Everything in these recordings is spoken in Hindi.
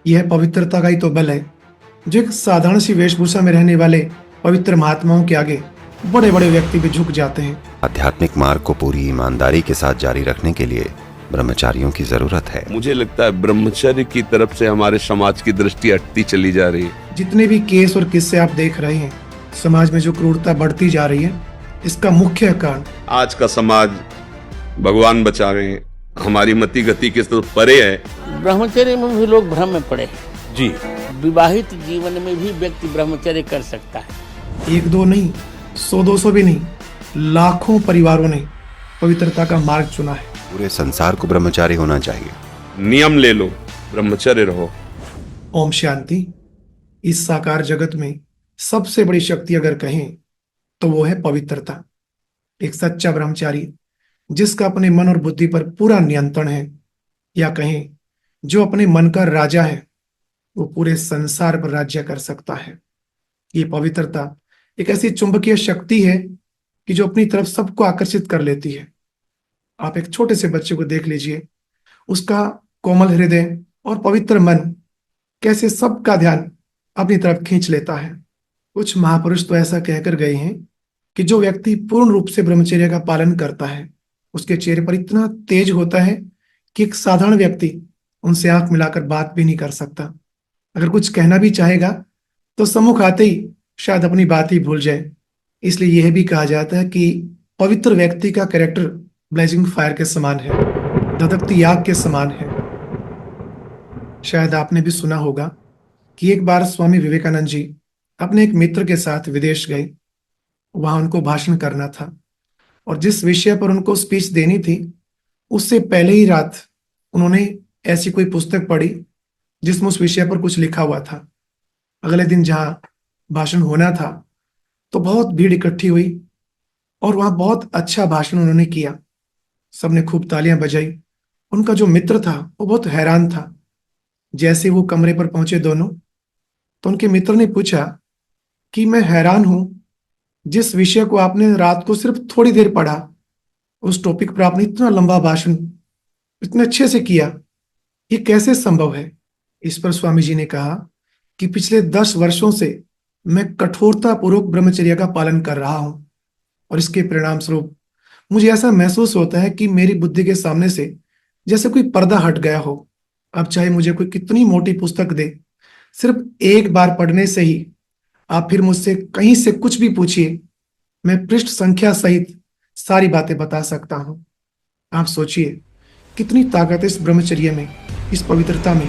यह पवित्रता का ही तो बल है, जो एक साधारण सी वेशभूषा में रहने वाले पवित्र महात्माओं के आगे बड़े बड़े व्यक्ति भी झुक जाते हैं। आध्यात्मिक मार्ग को पूरी ईमानदारी के साथ जारी रखने के लिए ब्रह्मचारियों की जरूरत है। मुझे लगता है ब्रह्मचर्य की तरफ से हमारे समाज की दृष्टि हटती चली जा रही है। जितने भी केस और किस्से आप देख रहे हैं, समाज में जो क्रूरता बढ़ती जा रही है, इसका मुख्य कारण आज का समाज, भगवान बचा रहे हैं, हमारी मति गति के तो परे है। ब्रह्मचर्य में भी लोग भ्रम में पड़े हैं। जी, विवाहित जीवन में भी व्यक्ति ब्रह्मचर्य कर सकता है। एक दो नहीं, 100-200 भी नहीं, लाखों परिवारों ने पवित्रता का मार्ग चुना है। पूरे संसार को ब्रह्मचारी होना चाहिए। नियम ले लो, ब्रह्मचर्य रहो। ओम शांति। इस साकार जगत में सबसे बड़ी शक्ति अगर कहें तो वो है पवित्रता। एक सच्चा ब्रह्मचारी जिसका अपने मन और बुद्धि पर पूरा नियंत्रण है, या कहें जो अपने मन का राजा है, वो पूरे संसार पर राज्य कर सकता है। ये पवित्रता एक ऐसी चुंबकीय शक्ति है कि जो अपनी तरफ सबको आकर्षित कर लेती है। आप एक छोटे से बच्चे को देख लीजिए, उसका कोमल हृदय और पवित्र मन कैसे सबका ध्यान अपनी तरफ खींच लेता है। कुछ महापुरुष तो ऐसा कहकर गए हैं कि जो व्यक्ति पूर्ण रूप से ब्रह्मचर्य का पालन करता है, उसके चेहरे पर इतना तेज होता है कि एक साधारण व्यक्ति उनसे आंख मिलाकर बात भी नहीं कर सकता। अगर कुछ कहना भी चाहेगा तो सम्मुख आते ही शायद अपनी बात ही भूल जाए। इसलिए यह भी कहा जाता है कि पवित्र व्यक्ति का कैरेक्टर ब्लेजिंग फायर के समान है, धधकती आग के समान है। शायद आपने भी सुना होगा कि एक बार स्वामी विवेकानंद जी अपने एक मित्र के साथ विदेश गए। वहां उनको भाषण करना था और जिस विषय पर उनको स्पीच देनी थी, उससे पहले ही रात उन्होंने ऐसी कोई पुस्तक पढ़ी जिसमें उस विषय पर कुछ लिखा हुआ था। अगले दिन जहां भाषण होना था तो बहुत भीड़ इकट्ठी हुई और वहां बहुत अच्छा भाषण उन्होंने किया। सबने खूब तालियां बजाई। उनका जो मित्र था वो बहुत हैरान था। जैसे वो कमरे पर पहुंचे दोनों, तो उनके मित्र ने पूछा कि मैं हैरान हूं, जिस विषय को आपने रात को सिर्फ थोड़ी देर पढ़ा, उस टॉपिक पर आपने इतना लंबा भाषण इतने अच्छे से किया, ये कैसे संभव है? इस पर स्वामी जी ने कहा कि पिछले 10 वर्षों से मैं कठोरता पूर्वक ब्रह्मचर्य का पालन कर रहा हूं और इसके परिणाम स्वरूप मुझे ऐसा महसूस होता है कि मेरी बुद्धि के सामने से जैसे कोई पर्दा हट गया हो। अब चाहे मुझे कोई कितनी मोटी पुस्तक दे, सिर्फ एक बार पढ़ने से ही आप फिर मुझसे कहीं से कुछ भी पूछिए, मैं पृष्ठ संख्या सहित सारी बातें बता सकता हूं। आप सोचिए कितनी ताकत है इस ब्रह्मचर्य में, इस पवित्रता में।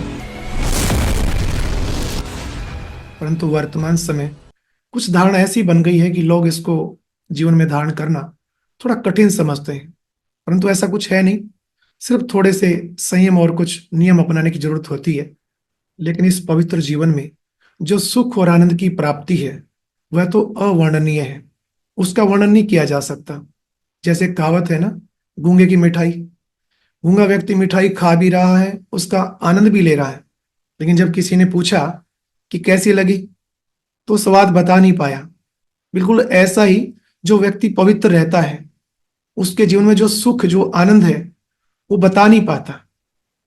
परंतु वर्तमान समय कुछ धारणा ऐसी बन गई है कि लोग इसको जीवन में धारण करना थोड़ा कठिन समझते हैं, परंतु ऐसा कुछ है नहीं। सिर्फ थोड़े से संयम और कुछ नियम अपनाने की जरूरत होती है। लेकिन इस पवित्र जीवन में जो सुख और आनंद की प्राप्ति है, वह तो अवर्णनीय है, उसका वर्णन नहीं किया जा सकता। जैसे कहावत है ना, गूंगे की मिठाई। गूंगा व्यक्ति मिठाई खा भी रहा है, उसका आनंद भी ले रहा है, लेकिन जब किसी ने पूछा कि कैसी लगी, तो स्वाद बता नहीं पाया। बिल्कुल ऐसा ही जो व्यक्ति पवित्र रहता है, उसके जीवन में जो सुख, जो आनंद है, वो बता नहीं पाता।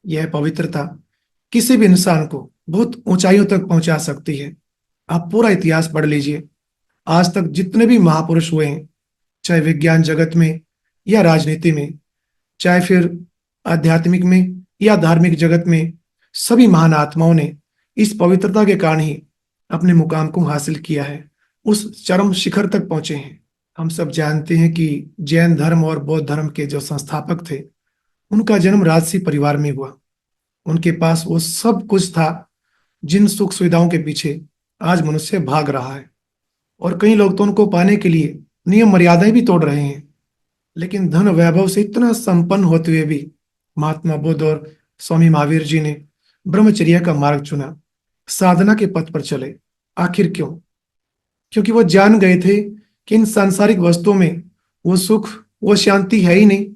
यह पवित्रता किसी भी इंसान को बहुत ऊंचाइयों तक पहुंचा सकती है। आप पूरा इतिहास पढ़ लीजिए, आज तक जितने भी महापुरुष हुए हैं, चाहे विज्ञान जगत में या राजनीति में, चाहे फिर आध्यात्मिक में या धार्मिक जगत में, सभी महान आत्माओं ने इस पवित्रता के कारण ही अपने मुकाम को हासिल किया है, उस चरम शिखर तक पहुंचे हैं। हम सब जानते हैं कि जैन धर्म और बौद्ध धर्म के जो संस्थापक थे, उनका जन्म राजसी परिवार में हुआ। उनके पास वो सब कुछ था जिन सुख सुविधाओं के पीछे आज मनुष्य भाग रहा है, और कई लोग तो उनको पाने के लिए नियम मर्यादाएं भी तोड़ रहे हैं। लेकिन धन वैभव से इतना संपन्न होते हुए भी महात्मा बुद्ध और स्वामी महावीर जी ने ब्रह्मचर्य का मार्ग चुना, साधना के पथ पर चले। आखिर क्यों? क्योंकि वो जान गए थे कि इन सांसारिक वस्तुओं में वो सुख, वो शांति है ही नहीं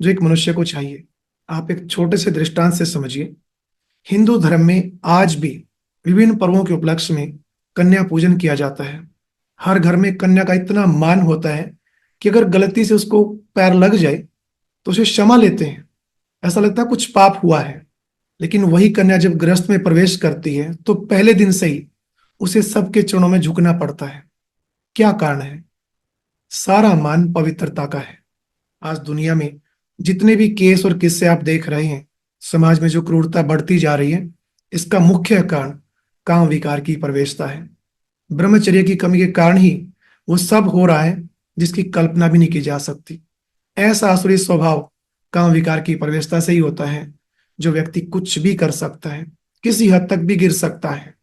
जो एक मनुष्य को चाहिए। आप एक छोटे से दृष्टांत से समझिए। हिंदू धर्म में आज भी विभिन्न पर्वों के उपलक्ष्य में कन्या पूजन किया जाता है। हर घर में कन्या का इतना मान होता है कि अगर गलती से उसको पैर लग जाए तो उसे क्षमा लेते हैं। ऐसा लगता है कुछ पाप हुआ है। लेकिन वही कन्या जब गृहस्थ में प्रवेश करती है तो पहले दिन से ही उसे सबके चरणों में झुकना पड़ता है। क्या कारण है? सारा मान पवित्रता का है। आज दुनिया में जितने भी केस और किस्से आप देख रहे हैं, समाज में जो क्रूरता बढ़ती जा रही है, इसका मुख्य कारण काम विकार की प्रवेशता है। ब्रह्मचर्य की कमी के कारण ही वो सब हो रहा है जिसकी कल्पना भी नहीं की जा सकती। ऐसा आसुरी स्वभाव काम विकार की प्रवेशता से ही होता है, जो व्यक्ति कुछ भी कर सकता है, किसी हद तक भी गिर सकता है।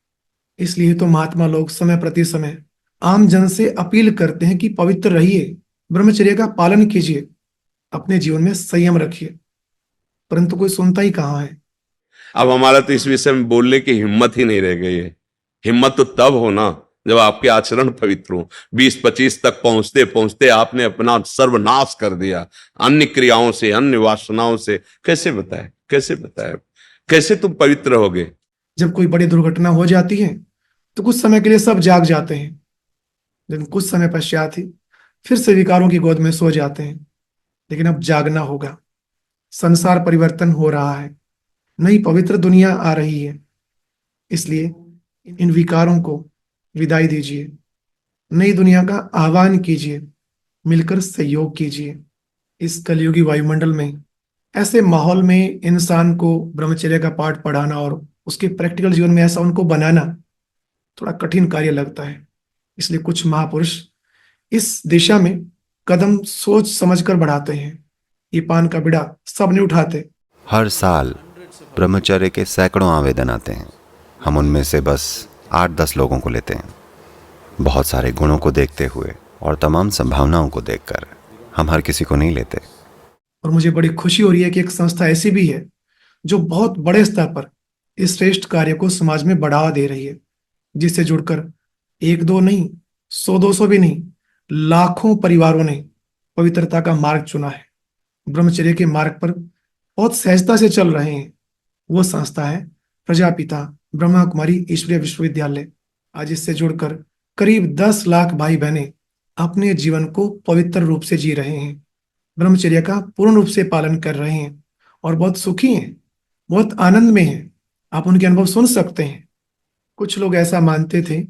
इसलिए तो महात्मा लोग समय प्रति समय आम जन से अपील करते हैं कि पवित्र रहिए, ब्रह्मचर्य का पालन कीजिए, अपने जीवन में संयम रखिए, परंतु कोई सुनता ही कहाँ है। अब हमारा तो इस विषय में बोलने की हिम्मत ही नहीं रह गई है। हिम्मत तो तब हो ना जब आपके आचरण पवित्र हो। 20-25 तक पहुंचते पहुंचते आपने अपना सर्वनाश कर दिया अन्य क्रियाओं से, अन्य वासनाओं से। कैसे बताए, कैसे बताए, कैसे तुम पवित्र होगे? जब कोई बड़ी दुर्घटना हो जाती है तो कुछ समय के लिए सब जाग जाते हैं, लेकिन कुछ समय पश्चात ही फिर से विकारों की गोद में सो जाते हैं। लेकिन अब जागना होगा। संसार परिवर्तन हो रहा है, नई पवित्र दुनिया आ रही है। इसलिए इन विकारों को विदाई दीजिए, नई दुनिया का आह्वान कीजिए, मिलकर सहयोग कीजिए। इस कलयुगी वायुमंडल में, ऐसे माहौल में इंसान को ब्रह्मचर्य का पाठ पढ़ाना और उसके प्रैक्टिकल जीवन में ऐसा उनको बनाना थोड़ा कठिन कार्य लगता है। इसलिए कुछ महापुरुष इस दिशा में कदम सोच समझकर बढ़ाते हैं। ये पान का बीड़ा सब नहीं उठाते। हर साल ब्रह्मचर्य के सैकड़ों आवेदन आते हैं। हम उनमें से बस 8-10 लोगों को लेते हैं। बहुत सारे गुणों को देखते हुए और तमाम संभावनाओं को देखकर हम हर किसी को नहीं लेते। और मुझे बड़ी खुशी हो रही है कि एक संस्था ऐसी भी है जो बहुत बड़े स्तर पर इस श्रेष्ठ कार्य को समाज में बढ़ावा दे रही है, जिससे जुड़कर 1-2 नहीं, 100-200 भी नहीं, लाखों परिवारों ने पवित्रता का मार्ग चुना है, ब्रह्मचर्य के मार्ग पर बहुत सहजता से चल रहे हैं। वो संस्था है प्रजापिता ब्रह्मा कुमारी ईश्वरीय विश्वविद्यालय। आज इससे जुड़कर करीब 10 लाख भाई बहनें अपने जीवन को पवित्र रूप से जी रहे हैं, ब्रह्मचर्य का पूर्ण रूप से पालन कर रहे हैं और बहुत सुखी हैं, बहुत आनंद में हैं। आप उनके अनुभव सुन सकते हैं। कुछ लोग ऐसा मानते थे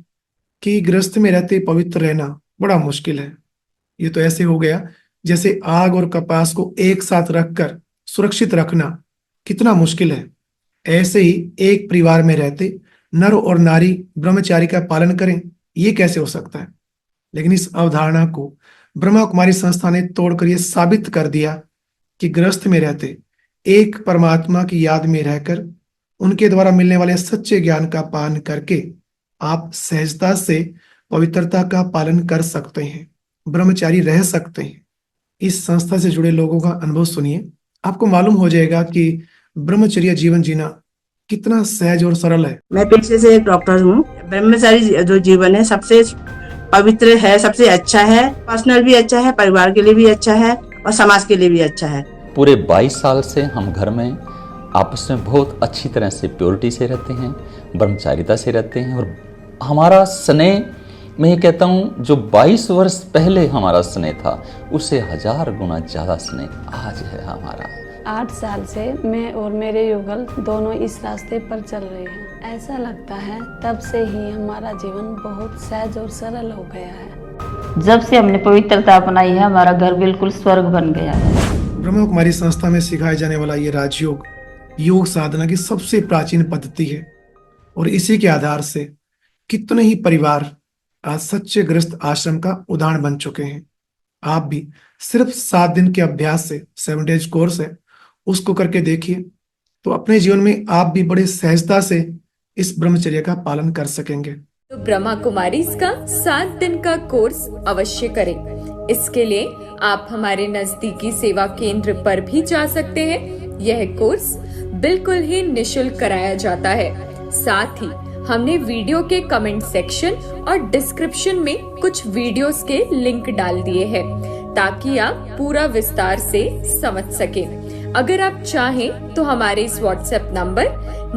कि गृहस्थ में रहते पवित्र रहना बड़ा मुश्किल है। ये तो ऐसे हो गया जैसे आग और कपास को एक साथ रखकर सुरक्षित रखना कितना मुश्किल है। ऐसे ही एक परिवार में रहते नर और नारी ब्रह्मचारी का पालन करें, ये कैसे हो सकता है? लेकिन इस अवधारणा को ब्रह्मा कुमारी संस्था ने तोड़कर यह साबित कर दिया कि गृहस्थ में रहते एक परमात्मा की याद में रहकर उनके द्वारा मिलने वाले सच्चे ज्ञान का पान करके आप सहजता से पवित्रता का पालन कर सकते हैं, ब्रह्मचारी रह सकते हैं। इस संस्था से जुड़े लोगों का अनुभव सुनिए, आपको मालूम हो जाएगा कि ब्रह्मचर्य जीवन जीना कितना सहज और सरल है। मैं पेशे से एक डॉक्टर हूँ। ब्रह्मचारी जो जीवन है सबसे पवित्र है, सबसे अच्छा है। पर्सनल भी अच्छा है, परिवार के लिए भी अच्छा है और समाज के लिए भी अच्छा है। पूरे 22 साल से हम घर में आपस में बहुत अच्छी तरह से प्योरिटी से रहते हैं, ब्रह्मचारिता से रहते हैं। और हमारा स्नेह, मैं ये कहता हूँ, जो 22 वर्ष पहले हमारा स्नेह था उससे 1000 गुना ज़्यादा स्नेह आज है हमारा। 8 साल से मैं और मेरे युगल दोनों इस रास्ते पर चल रहे हैं। ऐसा लगता है तब से ही हमारा जीवन बहुत सहज और सरल हो गया है। जब से हमने पवित्रता अपनाई है, हमारा घर बिल्कुल स्वर्ग बन गया है। ब्रह्मा कुमारी संस्था में सिखाया जाने वाला ये राजयोग योग साधना की सबसे प्राचीन पद्धति है और इसी के आधार से कितने ही परिवार आज सच्चे गृहस्थ आश्रम का उदाहरण बन चुके हैं। आप भी सिर्फ 7 दिन के अभ्यास से, 7 डेज कोर्स है, उसको करके देखिए तो अपने जीवन में आप भी बड़े सहजता से इस ब्रह्मचर्य का पालन कर सकेंगे। तो ब्रह्मा कुमारी का 7 दिन का कोर्स अवश्य करें। इसके लिए आप हमारे नजदीकी सेवा केंद्र पर भी जा सकते हैं। यह कोर्स बिल्कुल ही निशुल्क कराया जाता है। साथ ही हमने वीडियो के कमेंट सेक्शन और डिस्क्रिप्शन में कुछ वीडियोस के लिंक डाल दिए हैं ताकि आप पूरा विस्तार से समझ सकें। अगर आप चाहें तो हमारे इस व्हाट्सएप नंबर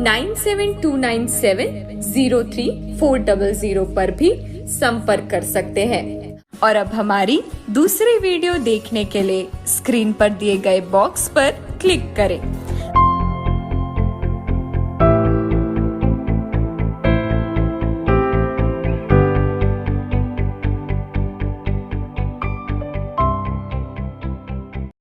9729703400 पर भी संपर्क कर सकते हैं। और अब हमारी दूसरी वीडियो देखने के लिए स्क्रीन पर दिए गए बॉक्स पर क्लिक करें।